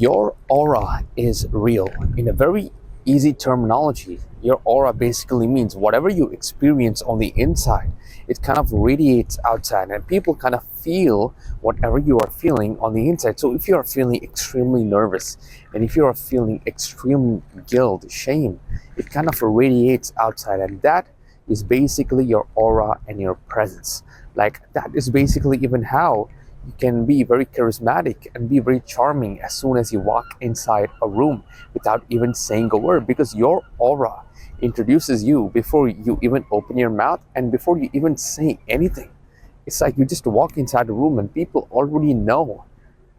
Your aura is real. In a very easy terminology, your aura basically means whatever you experience on the inside, it kind of radiates outside, and people kind of feel whatever you are feeling on the inside. So if you are feeling extremely nervous, and if you are feeling extreme guilt, shame, it kind of radiates outside, and that is basically your aura and your presence. Like, that is basically even how you can be very charismatic and be very charming as soon as you walk inside a room without even saying a word, because your aura introduces you before you even open your mouth and before you even say anything. It's like you just walk inside a room and people already know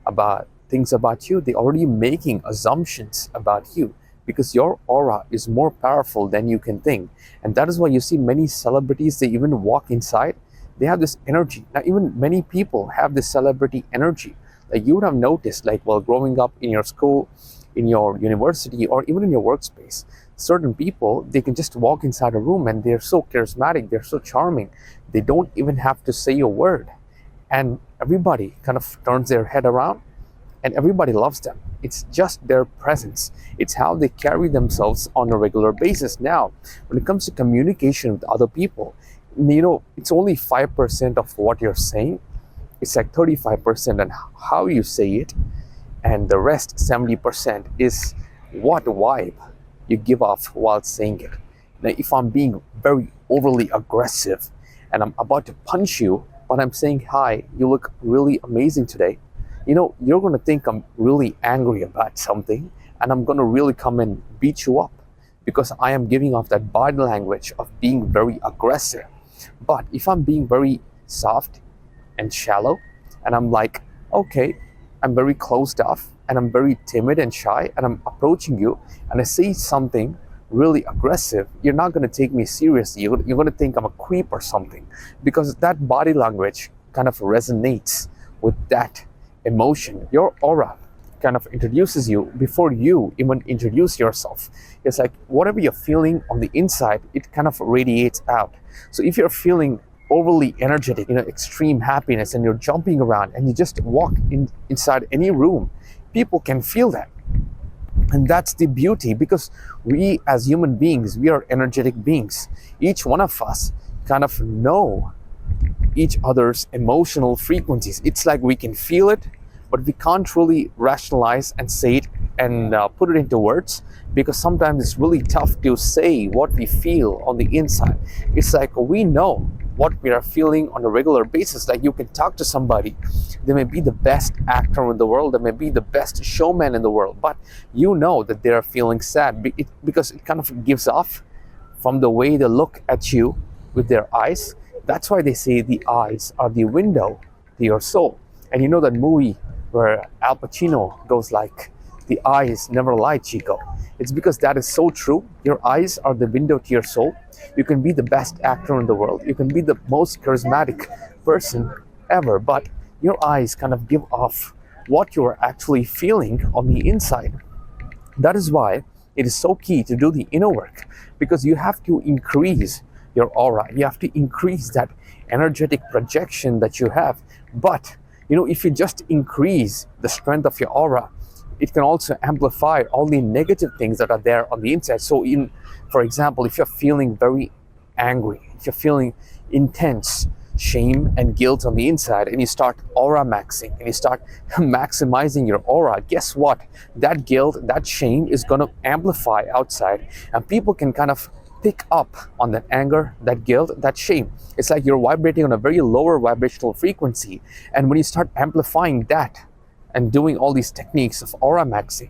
about things about you. They're already making assumptions about you because your aura is more powerful than you can think. And that is why you see many celebrities, they even walk inside, they have this energy. Now, even many people have this celebrity energy. Like, you would have noticed, like, while growing up in your school, in your university, or even in your workspace, certain people, they can just walk inside a room and they're so charismatic, they're so charming, they don't even have to say a word. And everybody kind of turns their head around and everybody loves them. It's just their presence. It's how they carry themselves on a regular basis. Now, when it comes to communication with other people, it's only 5% of what you're saying. It's like 35% on how you say it, and the rest 70% is what vibe you give off while saying it. Now, if I'm being very overly aggressive and I'm about to punch you, but I'm saying, "Hi, you look really amazing today," you're going to think I'm really angry about something, and I'm going to really come and beat you up because I am giving off that body language of being very aggressive. But if I'm being very soft and shallow, and I'm like, okay, I'm very closed off and I'm very timid and shy, and I'm approaching you and I say something really aggressive, you're not going to take me seriously. You're going to think I'm a creep or something, because that body language kind of resonates with that emotion. Your aura kind of introduces you before you even introduce yourself. It's like whatever you're feeling on the inside, it kind of radiates out. So if you're feeling overly energetic, extreme happiness, and you're jumping around and you just walk inside any room, people can feel that. And that's the beauty, because we as human beings, we are energetic beings. Each one of us kind of know each other's emotional frequencies. It's like we can feel it, but we can't truly rationalize and say it and put it into words, because sometimes it's really tough to say what we feel on the inside. It's like we know what we are feeling on a regular basis. Like, you can talk to somebody, they may be the best actor in the world, they may be the best showman in the world, but you know that they are feeling sad because it kind of gives off from the way they look at you with their eyes. That's why they say the eyes are the window to your soul. And you know that movie where Al Pacino goes like, "The eyes never lie, Chico." It's because that is so true. Your eyes are the window to your soul. You can be the best actor in the world, you can be the most charismatic person ever, but your eyes kind of give off what you're actually feeling on the inside. That is why it is so key to do the inner work, because you have to increase your aura. You have to increase that energetic projection that you have. But if you just increase the strength of your aura, it can also amplify all the negative things that are there on the inside. So for example, if you're feeling very angry, if you're feeling intense shame and guilt on the inside, and you start aura maxing and you start maximizing your aura, guess what? That guilt, that shame is going to amplify outside, and people can kind of pick up on that anger, that guilt, that shame. It's like you're vibrating on a very lower vibrational frequency, and when you start amplifying that and doing all these techniques of aura maxing,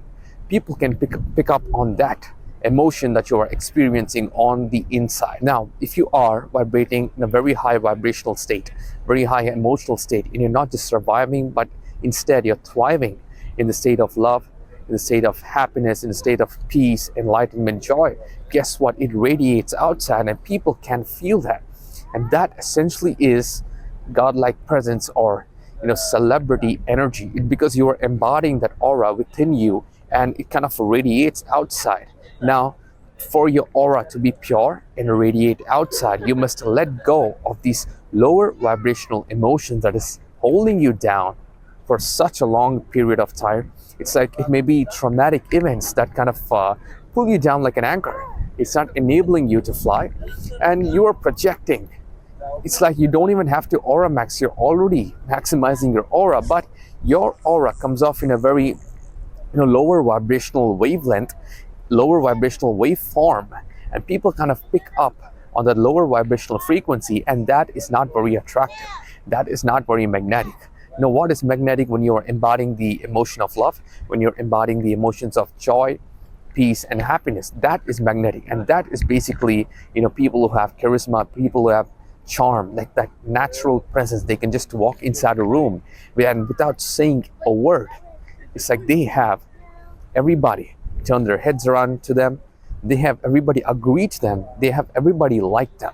people can pick up on that emotion that you are experiencing on the inside. Now, if you are vibrating in a very high vibrational state, very high emotional state, and you're not just surviving, but instead you're thriving in the state of love, in the state of happiness, in the state of peace, enlightenment, joy, guess what? It radiates outside and people can feel that. And that essentially is godlike presence, or celebrity energy, because you are embodying that aura within you and it kind of radiates outside. Now, for your aura to be pure and radiate outside, you must let go of these lower vibrational emotions that is holding you down for such a long period of time, It's like it may be traumatic events that kind of pull you down like an anchor. It's not enabling you to fly, and you are projecting. It's like you don't even have to aura max. You're already maximizing your aura, but your aura comes off in a very lower vibrational wavelength, lower vibrational waveform, and people kind of pick up on that lower vibrational frequency, and that is not very attractive. That is not very magnetic. What is magnetic? When you are embodying the emotion of love, when you're embodying the emotions of joy, peace, and happiness, that is magnetic. And that is basically people who have charisma, people who have charm, like that natural presence. They can just walk inside a room and without saying a word, it's like they have everybody turn their heads around to them, they have everybody agree to them, they have everybody like them,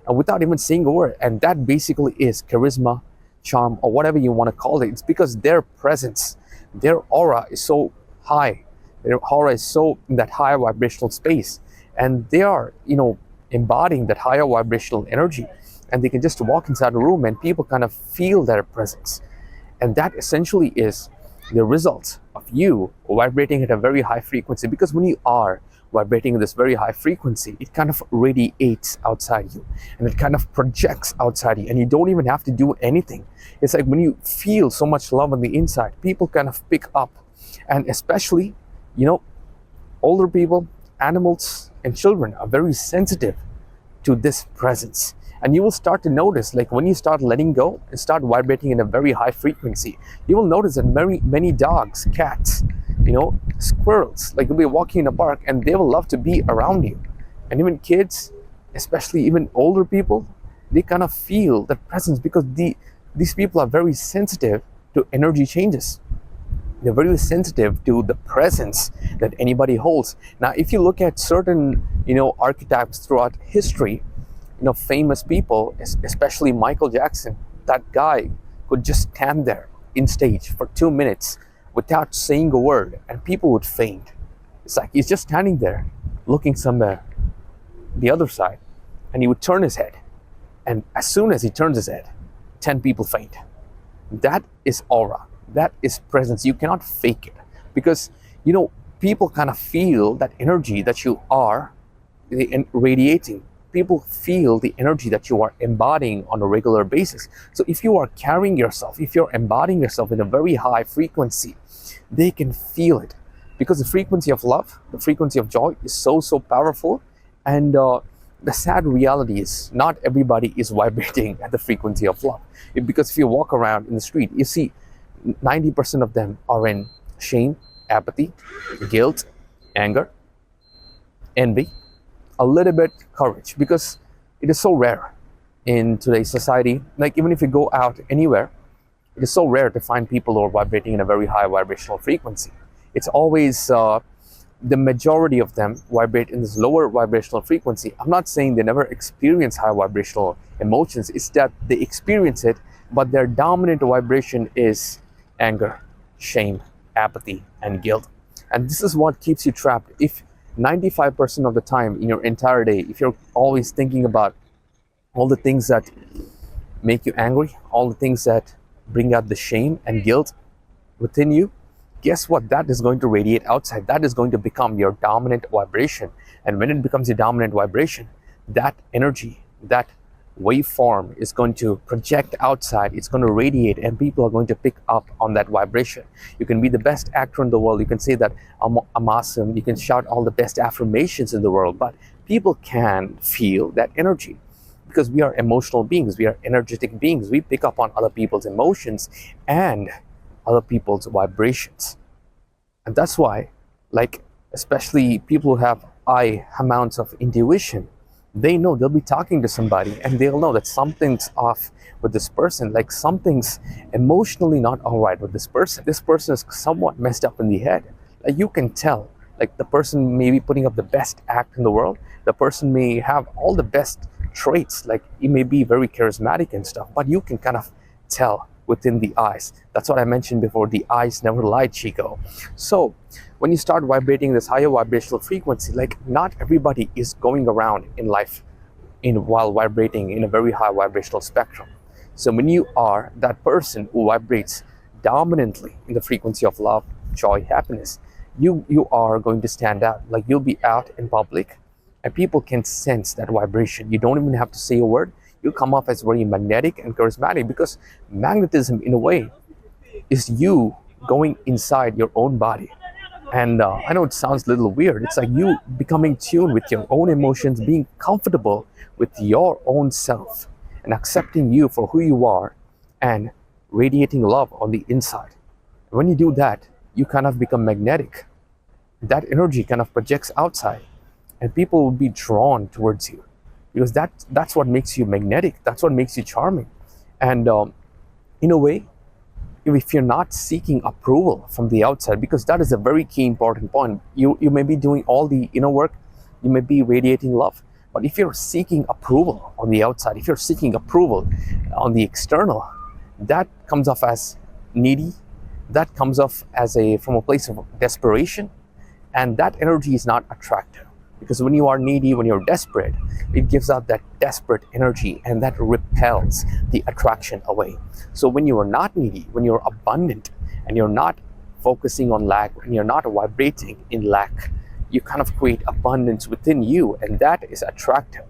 and without even saying a word. And that basically is charisma, charm, or whatever you want to call it. It's because their presence, their aura is so high, their aura is so in that higher vibrational space, and they are embodying that higher vibrational energy, and they can just walk inside a room and people kind of feel their presence. And that essentially is the result of you vibrating at a very high frequency, because when you are vibrating at this very high frequency, it kind of radiates outside you, and it kind of projects outside you, and you don't even have to do anything. It's like when you feel so much love on the inside, people kind of pick up, and especially older people, animals, and children are very sensitive to this presence. And you will start to notice, like when you start letting go and start vibrating in a very high frequency, you will notice that many dogs, cats, squirrels, like you'll be walking in a park and they will love to be around you. And even kids, especially even older people, they kind of feel that presence, because these people are very sensitive to energy changes. They're very sensitive to the presence that anybody holds. Now, if you look at certain, archetypes throughout history, famous people, especially Michael Jackson, that guy could just stand there in stage for 2 minutes without saying a word, and people would faint. It's like he's just standing there looking somewhere the other side, and he would turn his head, and as soon as he turns his head, 10 people faint. That is aura. That is presence. You cannot fake it, because people kind of feel that energy that you are radiating. People feel the energy that you are embodying on a regular basis. So if you are carrying yourself, if you're embodying yourself in a very high frequency, they can feel it, because the frequency of love, the frequency of joy is so powerful. And the sad reality is not everybody is vibrating at the frequency of love, because if you walk around in the street, you see 90% of them are in shame, apathy, guilt, anger, envy, a little bit courage, because it is so rare in today's society. Like even if you go out anywhere, it is so rare to find people who are vibrating in a very high vibrational frequency. It's always the majority of them vibrate in this lower vibrational frequency. I'm not saying they never experience high vibrational emotions, it's that they experience it, but their dominant vibration is anger, shame, apathy, and guilt. And this is what keeps you trapped. If 95% of the time in your entire day, if you're always thinking about all the things that make you angry, all the things that bring out the shame and guilt within you, guess what? That is going to radiate outside. That is going to become your dominant vibration. And when it becomes your dominant vibration, that energy, that waveform is going to project outside. It's going to radiate, and people are going to pick up on that vibration. You can be the best actor in the world, you can say that I'm awesome, you can shout all the best affirmations in the world, but people can feel that energy, because we are emotional beings, we are energetic beings. We pick up on other people's emotions and other people's vibrations. And that's why, like, especially people who have high amounts of intuition, they know they'll be talking to somebody and they'll know that something's off with this person, like something's emotionally not all right with this person. This person is somewhat messed up in the head. Like you can tell, like the person may be putting up the best act in the world. The person may have all the best traits, like he may be very charismatic and stuff, but you can kind of tell within the eyes. That's what I mentioned before, the eyes never lie, Chico. So when you start vibrating this higher vibrational frequency, like not everybody is going around in life while vibrating in a very high vibrational spectrum. So when you are that person who vibrates dominantly in the frequency of love, joy, happiness. You are going to stand out. Like, you'll be out in public and people can sense that vibration. You don't even have to say a word. You come off as very magnetic and charismatic, because magnetism, in a way, is you going inside your own body. And I know it sounds a little weird. It's like you becoming tuned with your own emotions, being comfortable with your own self, and accepting you for who you are, and radiating love on the inside. When you do that, you kind of become magnetic. That energy kind of projects outside, and people will be drawn towards you, because that's what makes you magnetic. That's what makes you charming. And in a way, if you're not seeking approval from the outside, because that is a very key important point. You may be doing all the inner work, you may be radiating love, but if you're seeking approval on the outside, if you're seeking approval on the external, that comes off as needy, that comes off as from a place of desperation, and that energy is not attractive. Because when you are needy, when you're desperate, it gives out that desperate energy, and that repels the attraction away. So when you are not needy, when you're abundant, and you're not focusing on lack, and you're not vibrating in lack, you kind of create abundance within you, and that is attractive.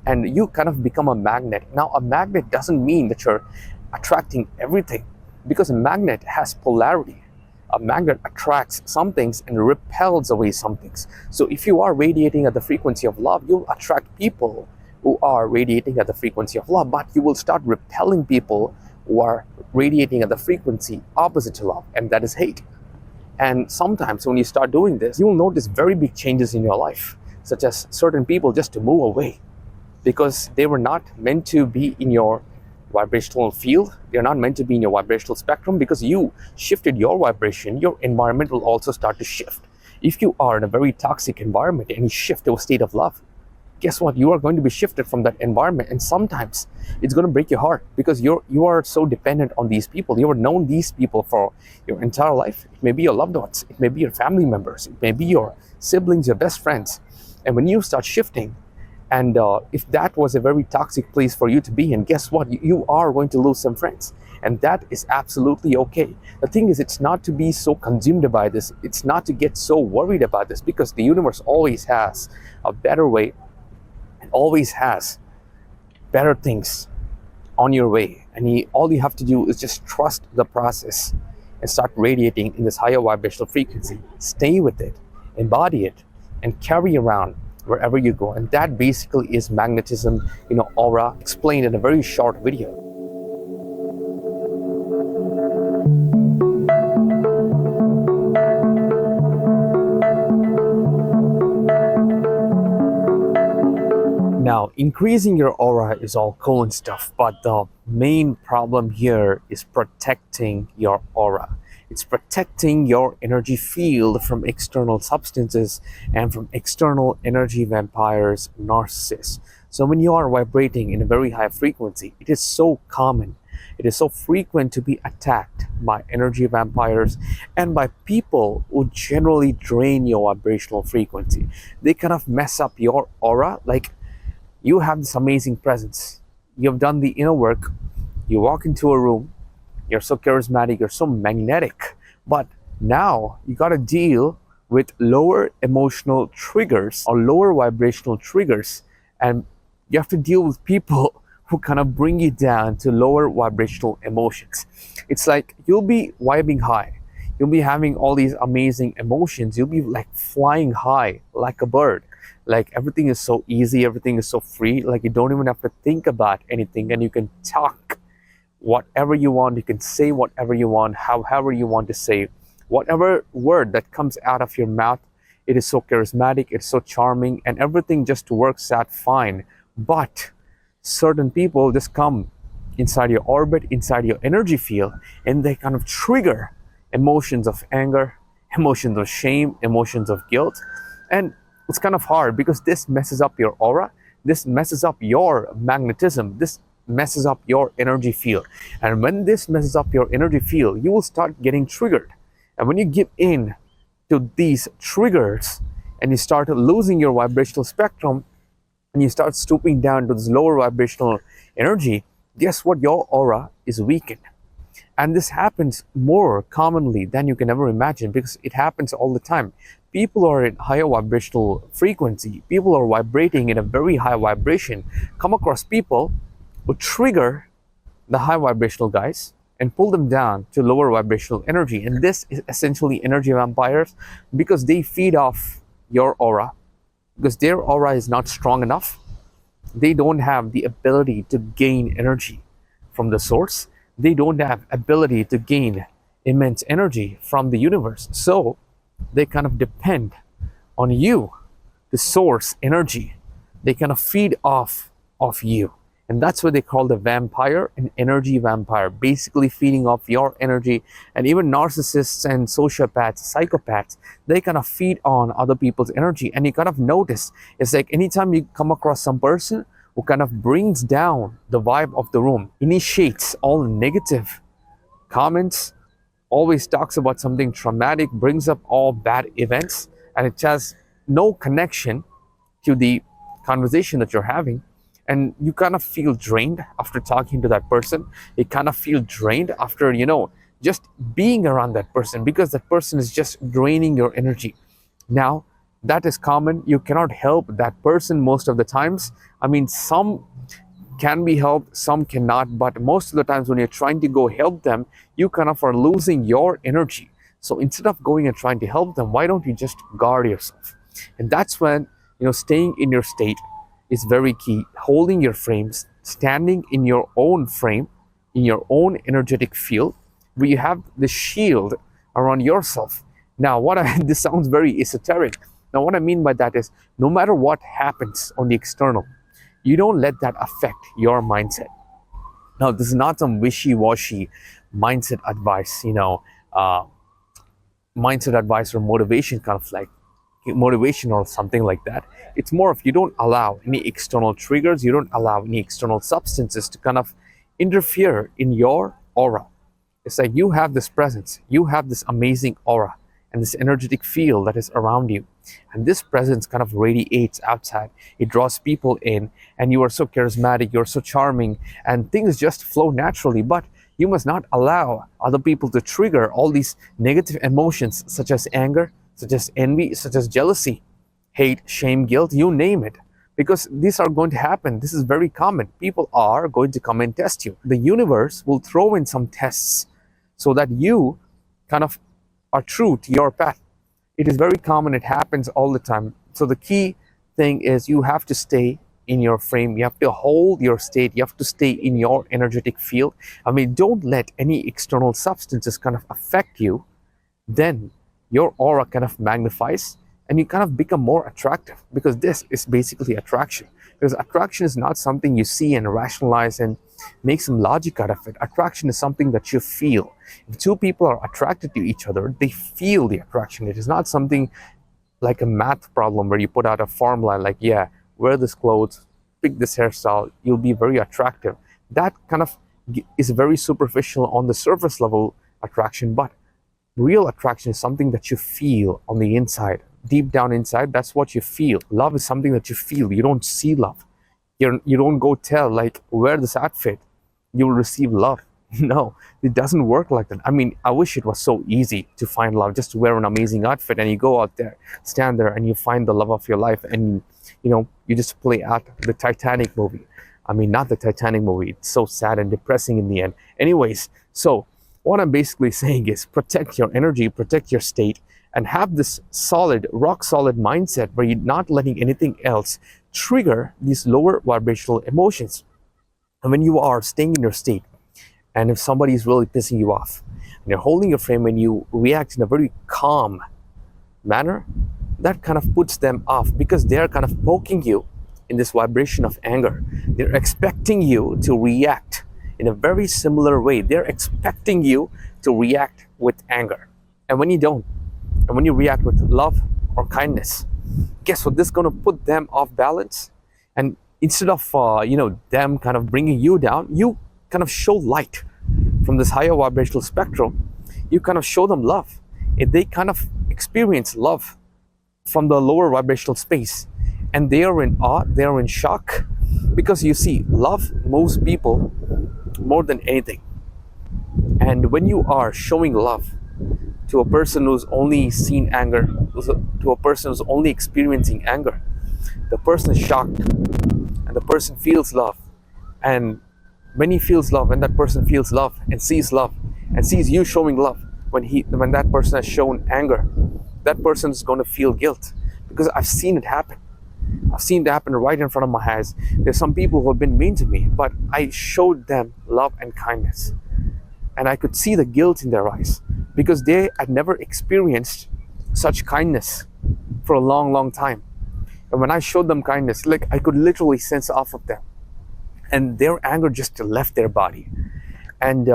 And you kind of become a magnet. Now, a magnet doesn't mean that you're attracting everything, because a magnet has polarity. A magnet attracts some things and repels away some things. So if you are radiating at the frequency of love, you'll attract people who are radiating at the frequency of love, but you will start repelling people who are radiating at the frequency opposite to love, and that is hate. And sometimes when you start doing this, you will notice very big changes in your life, such as certain people just to move away, because they were not meant to be in your vibrational field. They're not meant to be in your vibrational spectrum, because you shifted your vibration. Your environment will also start to shift. If you are in a very toxic environment and you shift to a state of love, guess what? You are going to be shifted from that environment, and sometimes it's going to break your heart, because you are so dependent on these people. You have known these people for your entire life. It may be your loved ones, it may be your family members, it may be your siblings, your best friends. And when you start shifting, and if that was a very toxic place for you to be in, guess what? You are going to lose some friends. And that is absolutely okay. The thing is, it's not to be so consumed by this. It's not to get so worried about this, because the universe always has a better way, and always has better things on your way. And all you have to do is just trust the process and start radiating in this higher vibrational frequency. Stay with it, embody it, and carry around wherever you go. And that basically is magnetism, aura, explained in a very short video. Now, increasing your aura is all cool and stuff, but the main problem here is protecting your aura. It's protecting your energy field from external substances and from external energy vampires, narcissists. So when you are vibrating in a very high frequency, it is so common, it is so frequent to be attacked by energy vampires and by people who generally drain your vibrational frequency. They kind of mess up your aura. Like, you have this amazing presence, you've done the inner work, you walk into a room, you're so charismatic, you're so magnetic, but now you got to deal with lower emotional triggers or lower vibrational triggers, and you have to deal with people who kind of bring you down to lower vibrational emotions. It's like you'll be vibing high, you'll be having all these amazing emotions, you'll be like flying high like a bird, like everything is so easy, everything is so free, like you don't even have to think about anything, and you can talk whatever you want, you can say whatever you want, however you want to say, whatever word that comes out of your mouth, it is so charismatic, it's so charming, and everything just works out fine. But certain people just come inside your orbit, inside your energy field, and they kind of trigger emotions of anger, emotions of shame, emotions of guilt. And it's kind of hard, because this messes up your aura, this messes up your magnetism, this messes up your energy field. And when this messes up your energy field, you will start getting triggered. And when you give in to these triggers and you start losing your vibrational spectrum and you start stooping down to this lower vibrational energy, guess what? Your aura is weakened. And this happens more commonly than you can ever imagine because it happens all the time. People are in higher vibrational frequency, people are vibrating in a very high vibration, come across people who trigger the high vibrational guys and pull them down to lower vibrational energy. And this is essentially energy vampires because they feed off your aura, because their aura is not strong enough. They don't have the ability to gain energy from the source. They don't have ability to gain immense energy from the universe. So they kind of depend on you to source energy. They kind of feed off of you. And that's what they call the vampire, an energy vampire, basically feeding off your energy. And even narcissists and sociopaths, psychopaths, they kind of feed on other people's energy. And you kind of notice, it's like anytime you come across some person who kind of brings down the vibe of the room, initiates all negative comments, always talks about something traumatic, brings up all bad events, and it has no connection to the conversation that you're having. And you kind of feel drained after talking to that person. You kind of feel drained after, just being around that person because that person is just draining your energy. Now, that is common. You cannot help that person most of the times. I mean, some can be helped, some cannot, but most of the times when you're trying to go help them, you kind of are losing your energy. So instead of going and trying to help them, why don't you just guard yourself? And that's when, staying in your state is very key. Holding your frames, standing in your own frame, in your own energetic field, where you have the shield around yourself. Now, this sounds very esoteric. Now, what I mean by that is, no matter what happens on the external, you don't let that affect your mindset. Now, this is not some wishy-washy mindset advice, mindset advice or motivation, kind of like motivation or something like that. It's more of you don't allow any external triggers, you don't allow any external substances to kind of interfere in your aura. It's like you have this presence, you have this amazing aura and this energetic field that is around you, and this presence kind of radiates outside. It draws people in, and you are so charismatic, you're so charming, and things just flow naturally. But you must not allow other people to trigger all these negative emotions such as anger, such as envy, such as jealousy, hate, shame, guilt, you name it. Because these are going to happen. This is very common. People are going to come and test you. The universe will throw in some tests so that you kind of are true to your path. It is very common. It happens all the time. So the key thing is you have to stay in your frame. You have to hold your state. You have to stay in your energetic field. I mean, don't let any external substances kind of affect you. Then your aura kind of magnifies and you kind of become more attractive, because this is basically attraction. Because attraction is not something you see and rationalize and make some logic out of it. Attraction is something that you feel. If two people are attracted to each other, they feel the attraction. It is not something like a math problem where you put out a formula like, yeah, wear this clothes, pick this hairstyle, you'll be very attractive. That kind of is very superficial on the surface level attraction, but real attraction is something that you feel on the inside. Deep down inside, that's what you feel. Love is something that you feel. You don't see love. You don't go tell, like, wear this outfit, you will receive love. No, it doesn't work like that. I mean, I wish it was so easy to find love, just to wear an amazing outfit and you go out there, stand there, and you find the love of your life, and you just play out the Titanic movie. I mean, not the Titanic movie. It's so sad and depressing in the end. Anyways, so what I'm basically saying is protect your energy, protect your state, and have this solid, rock solid mindset where you're not letting anything else trigger these lower vibrational emotions. And when you are staying in your state, and if somebody is really pissing you off, and you're holding your frame and you react in a very calm manner, that kind of puts them off, because they're kind of poking you in this vibration of anger. They're expecting you to react in a very similar way. They're expecting you to react with anger. And when you don't, and when you react with love or kindness, guess what? This is going to put them off balance. And instead of them kind of bringing you down, you kind of show light from this higher vibrational spectrum. You kind of show them love. If they kind of experience love from the lower vibrational space, and they are in awe, they are in shock, because you see, love moves people more than anything. And when you are showing love to a person who's only seen anger, to a person who's only experiencing anger, the person is shocked and the person feels love. And when he feels love, when that person feels love and sees you showing love, when that person has shown anger, that person is going to feel guilt, because I've seen it happen. I've seen it happen right in front of my eyes. There's some people who have been mean to me, but I showed them love and kindness, and I could see the guilt in their eyes because they had never experienced such kindness for a long, long time. And when I showed them kindness, like, I could literally sense off of them, and their anger just left their body. And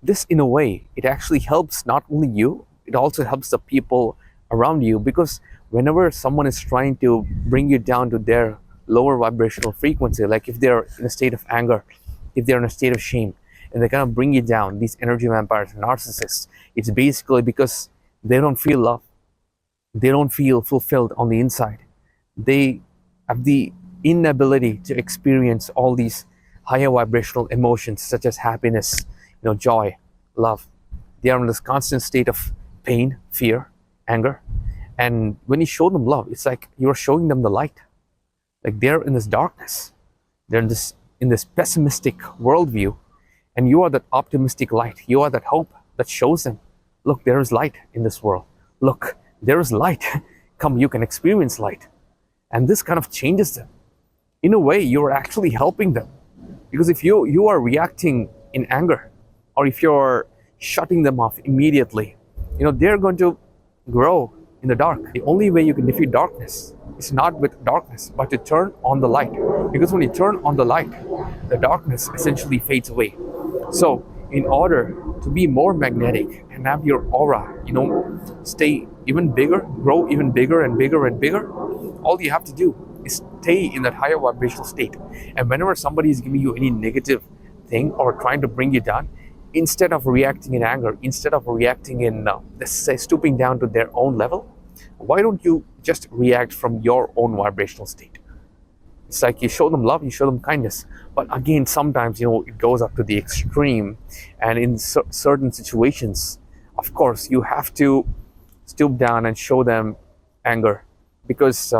this, in a way, it actually helps not only you, it also helps the people around you, because whenever someone is trying to bring you down to their lower vibrational frequency, like if they're in a state of anger, if they're in a state of shame, and they kind of bring you down, these energy vampires and narcissists, it's basically because they don't feel love. They don't feel fulfilled on the inside. They have the inability to experience all these higher vibrational emotions such as happiness, joy, love. They are in this constant state of pain, fear, anger. And when you show them love, it's like you're showing them the light. Like, they're in this darkness. They're in this pessimistic worldview, and you are that optimistic light. You are that hope that shows them, look, there is light in this world. Look, there is light. Come, you can experience light. And this kind of changes them. In a way, you're actually helping them. Because if you are reacting in anger, or if you're shutting them off immediately, they're going to grow in the dark. The only way you can defeat darkness is not with darkness, but to turn on the light. Because when you turn on the light, the darkness essentially fades away. So in order to be more magnetic and have your aura, stay even bigger, grow even bigger and bigger and bigger, all you have to do is stay in that higher vibrational state. And whenever somebody is giving you any negative thing or trying to bring you down, instead of reacting in anger, instead of reacting in, let's say, stooping down to their own level, why don't you just react from your own vibrational state? It's like you show them love, you show them kindness. But again, sometimes, it goes up to the extreme. And in certain situations, of course, you have to stoop down and show them anger, because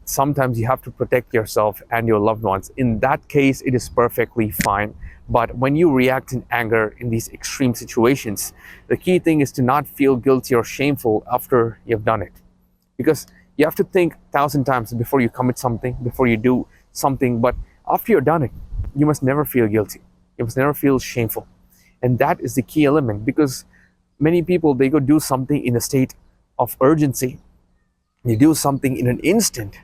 sometimes you have to protect yourself and your loved ones. In that case, it is perfectly fine. But when you react in anger in these extreme situations, the key thing is to not feel guilty or shameful after you've done it. Because you have to think 1,000 times before you commit something, before you do something. But after you've done it, you must never feel guilty. You must never feel shameful. And that is the key element, because many people, they go do something in a state of urgency. They do something in an instant,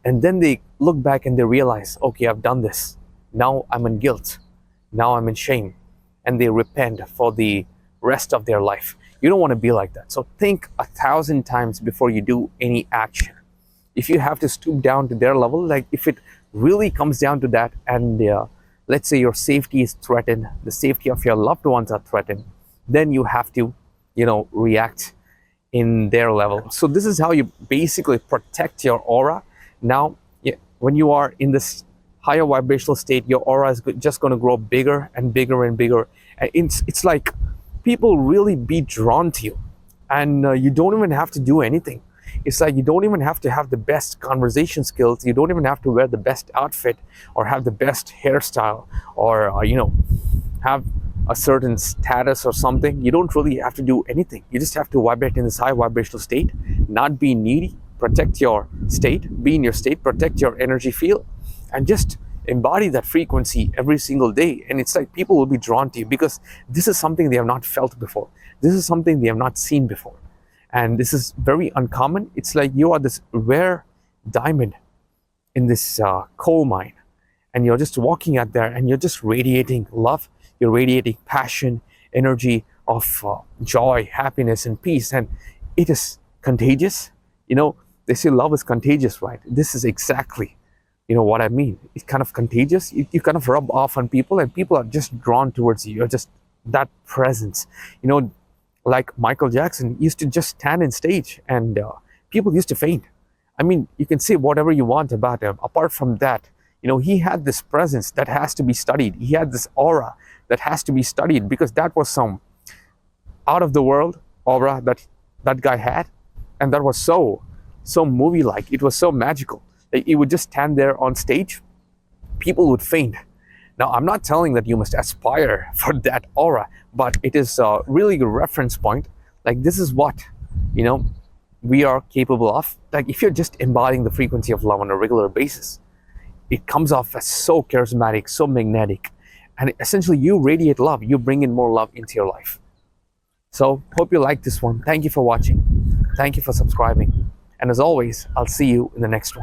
and then they look back and they realize, okay, I've done this. Now I'm in guilt. Now I'm in shame. And they repent for the rest of their life. You don't want to be like that. So think 1,000 times before you do any action. If you have to stoop down to their level, like if it really comes down to that, and let's say your safety is threatened, the safety of your loved ones are threatened, then you have to, react in their level. So this is how you basically protect your aura. Now, when you are in this higher vibrational state, your aura is just going to grow bigger and bigger and bigger. And it's like people really be drawn to you, and you don't even have to do anything. It's like you don't even have to have the best conversation skills. You don't even have to wear the best outfit or have the best hairstyle or have a certain status or something. You don't really have to do anything. You just have to vibrate in this high vibrational state, not be needy, protect your state, be in your state, protect your energy field, and just embody that frequency every single day. And it's like people will be drawn to you because this is something they have not felt before. This is something they have not seen before. And this is very uncommon. It's like you are this rare diamond in this coal mine, and you're just walking out there and you're just radiating love. You're radiating passion, energy of joy, happiness, and peace. And it is contagious. They say love is contagious, right? This is exactly, what I mean. It's kind of contagious. You kind of rub off on people, and people are just drawn towards you. You're just that presence. Like Michael Jackson used to just stand in stage, and people used to faint. I mean, you can say whatever you want about him. Apart from that, he had this presence that has to be studied. He had this aura that has to be studied, because that was some out of the world aura that guy had, and that was so movie like. It was so magical. Like, he would just stand there on stage, people would faint. Now, I'm not telling that you must aspire for that aura, but it is a really good reference point. Like, this is what, you know, we are capable of. Like, if you're just embodying the frequency of love on a regular basis, it comes off as so charismatic, so magnetic, and essentially you radiate love. You bring in more love into your life. So, hope you like this one. Thank you for watching. Thank you for subscribing. And as always, I'll see you in the next one.